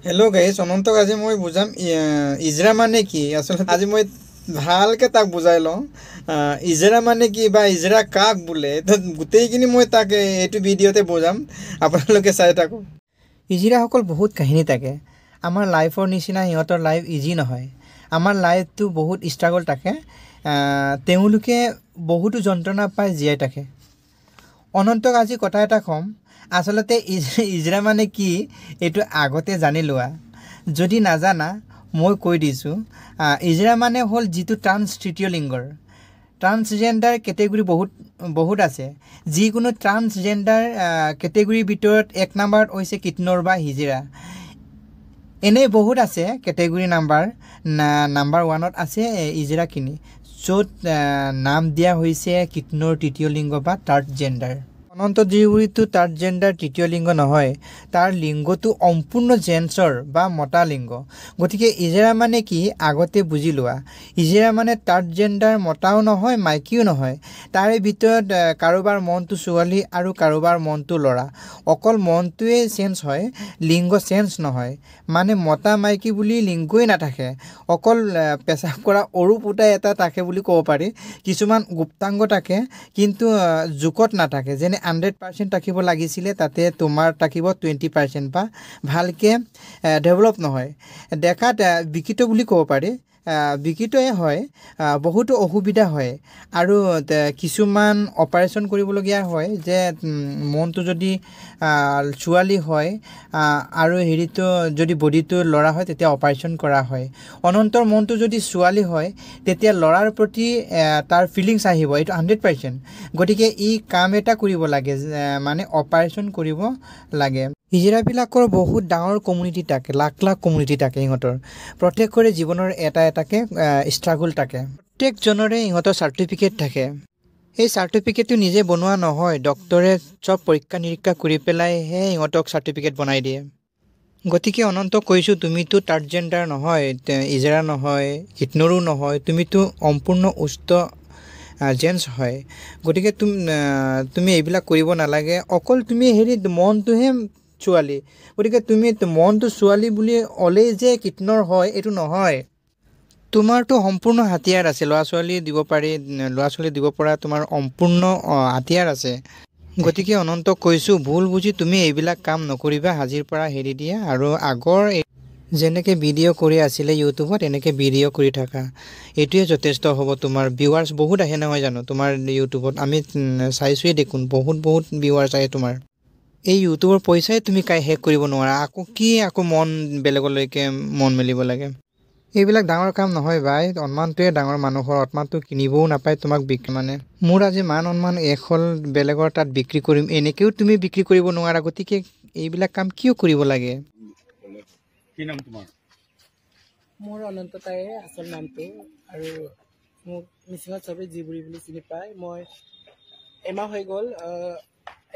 Hello' guys, অনন্তক আজি মই বুজাম ইজৰা মানে কি। আচলতে আজি মই ভালকৈ তাক বুজাই লওঁ ইজৰা মানে কি বা ইজৰা কাক বোলে। গোটেইখিনি মই তাক এইটো ভিডিঅ'তে বুজাম, আপোনালোকে চাই থাকক। ইজৰাসকল বহুত কাহিনী থাকে। আমাৰ লাইফৰ নিচিনা সিহঁতৰ লাইফ ইজি নহয়। আমাৰ লাইফটো বহুত ষ্ট্ৰাগল থাকে। তেওঁলোকে বহুতো যন্ত্ৰণা পাই জীয়াই থাকে। অনন্তক আজি কথা এটা ক'ম, আচলতে ইজৰা মানে কি এইটো আগতে জানি লোৱা। যদি নাজানা মই কৈ দিছোঁ। ইজৰা মানে হ'ল যিটো ট্ৰান্স তৃতীয় লিংগৰ। ট্ৰান্সজেণ্ডাৰ কেটেগৰী বহুত আছে। যিকোনো ট্ৰান্সজেণ্ডাৰ কেটেগৰীৰ ভিতৰত 1 নম্বৰত হৈছে কিন্নৌৰ বা হিজৰা। এনেই বহুত আছে কেটেগৰী নাম্বাৰ 1ত আছে ইজৰাখিনি, য'ত নাম দিয়া হৈছে কিন্নৌৰ তৃতীয় লিংগ বা থাৰ্ড জেণ্ডাৰ। অনন্ত জীয়ৰীটো থাৰ্ড জেণ্ডাৰ তৃতীয় লিংগ নহয়, তাৰ লিংগটো সম্পূৰ্ণ জেন্টছৰ বা মতা লিংগ। গতিকে ইজৰা মানে কি আগতে বুজি লোৱা। ইজৰা মানে থাৰ্ড জেণ্ডাৰ, মতাও নহয় মাইকীও নহয়। তাৰে ভিতৰত কাৰোবাৰ মনটো ছোৱালী আৰু কাৰোবাৰ মনটো ল'ৰা। অকল মনটোৱে চেঞ্জ হয়, লিংগ চেঞ্জ নহয়। মানে মতা মাইকী বুলি লিংগই নাথাকে, অকল পেচাব কৰা অৰু ফুটা এটা থাকে বুলি ক'ব পাৰি। কিছুমান গুপ্তাংগ থাকে কিন্তু জোখত নাথাকে। যেনে 100% থাকিব লাগিছিলে, তাতে তোমাৰ থাকিব 20% বা ভালকৈ ডেভেলপ নহয়। দেখাত বিকৃত বুলি ক'ব পাৰি। বিকৃতই হয়, বহুতো অসুবিধা হয় আৰু কিছুমান অপাৰেশ্যন কৰিবলগীয়া হয়। যে মনটো যদি ছোৱালী হয় আৰু হেৰিটো যদি বডিটো ল'ৰা হয় তেতিয়া অপাৰেশ্যন কৰা হয়। অনন্তৰ মনটো যদি ছোৱালী হয় তেতিয়া ল'ৰাৰ প্ৰতি তাৰ ফিলিংছ আহিব, এইটো 100%। গতিকে ই কাম এটা কৰিব লাগে, মানে অপাৰেশ্যন কৰিব লাগে। হিজৰাবিলাকৰ বহুত ডাঙৰ কমিউনিটি থাকে, লাখ কমিউনিটি থাকে সিহঁতৰ। প্ৰত্যেকৰে জীৱনৰ এটাকৈ ষ্ট্ৰাগল থাকে। প্ৰত্যেকজনৰে ইহঁতৰ চাৰ্টিফিকেট থাকে। সেই চাৰ্টিফিকেটটো নিজে বনোৱা নহয়, ডক্তৰে চব পৰীক্ষা নিৰীক্ষা কৰি পেলাইহে ইহঁতক চাৰ্টিফিকেট বনাই দিয়ে। গতিকে অনন্তক কৈছোঁ, তুমিতো থাৰ্ড জেণ্ডাৰ নহয়, ইজৰা নহয়, কিন্নৌৰো নহয়, তুমিতো সম্পূৰ্ণ সুস্থ জেন্টছ হয়। গতিকে তুমি এইবিলাক কৰিব নালাগে। অকল তুমি মনটোহে ছোৱালী। গতিকে তুমি মনটো ছোৱালী বুলি হ'লেই যে কিন্নৌৰ হয় এইটো নহয়। তোমাৰতো সম্পূৰ্ণ হাতিয়াৰ আছে, ল'ৰা ছোৱালী দিব পৰা তোমাৰ সম্পূৰ্ণ হাতিয়াৰ আছে। গতিকে অনন্তক কৈছোঁ, ভুল বুজি তুমি এইবিলাক কাম নকৰিবা। আজিৰ পৰা হেৰি দিয়া আৰু আগৰ যেনেকৈ ভিডিঅ' কৰি আছিলে ইউটিউবত এনেকৈ ভিডিঅ' কৰি থাকা। এইটোৱে যথেষ্ট হ'ব। তোমাৰ ভিউৱাৰ্ছ বহুত আহে নহয় জানো তোমাৰ ইউটিউবত? আমি চাইছোঁৱেই দেখোন, বহুত ভিউৱাৰ্ছ আহে তোমাৰ। এই ইউটিউবৰ পইচাই তুমি শেষ কৰিব নোৱাৰা, আকৌ মন বেলেগলৈকে মন মেলিব লাগে। এইবিলাক ডাঙৰ কাম নহয় ভাই। সন্মানটোৱে ডাঙৰ, মানুহৰ সন্মানটো কিনিবও নাপায় তোমাক মানে। মোৰ আজি মান সন্মান হ'ল বেলেগৰ তাত বিক্ৰী কৰিম, এনেকৈও তুমি বিক্ৰী কৰিব নোৱাৰা। গতিকে এইবিলাক কাম কিয় কৰিব লাগে? কি নাম তোমাৰ? মোৰ অনন্ত তাইৰ আচল নামটো, আৰু মোক মিচিঙত চবেই জীবুঢ়ী বুলি চিনি পায়। মই এমাহ হৈ গ'ল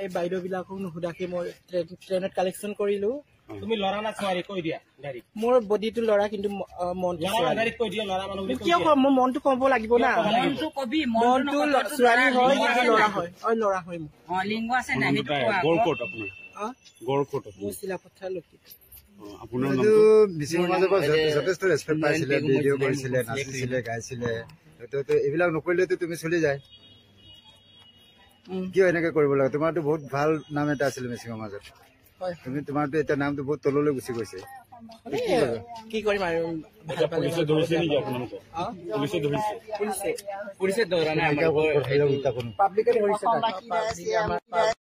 এই বাইদেউবিলাকক নুসুধাকে মই ট্ৰেইনত কালেকশ্যন কৰিলোঁ। তুমি ল'ৰা না ছোৱালী কৈ দিয়া ডাইৰেক্ট। মোৰ বডিটো ল'ৰা কিন্তু মনটো ছোৱালী। কৈ দিয়া ল'ৰা মানুহ কিয় কম? মোৰ মনটো ক'ব লাগিব না। মনটো কবি, মনটো ছোৱালী হয় কিন্তু ল'ৰা হয়। ল'ৰা হয় মোৰ। লিংগ আছে না, সেইটো কোৱা। গড়কোট আপোনাৰ? গড়কোট। মোৰ চিলাপথাৰ লক্ষী। মিচিং সমাজৰ পৰা যথেষ্ট ৰেচপেক্ট পাইছিলে, ভিডিঅ' কৰিছিলে, নাচিছিলে, গাইছিলে। এইবিলাক নকৰিলেতো তুমি চলি যায়। কিয় এনেকে কৰিব লাগে? তোমাৰতো বহুত ভাল নাম এটা আছিলে মিচিং সমাজত। তোমাৰতো এতিয়া নামটো বহুত তললৈ গুচি গৈছে। কি কৰিম আৰু? পুলিচে ধৰিছে নেকি আপোনালোকক? পুলিচে ধৰা নাই, পাব্লিকে ধৰিছে।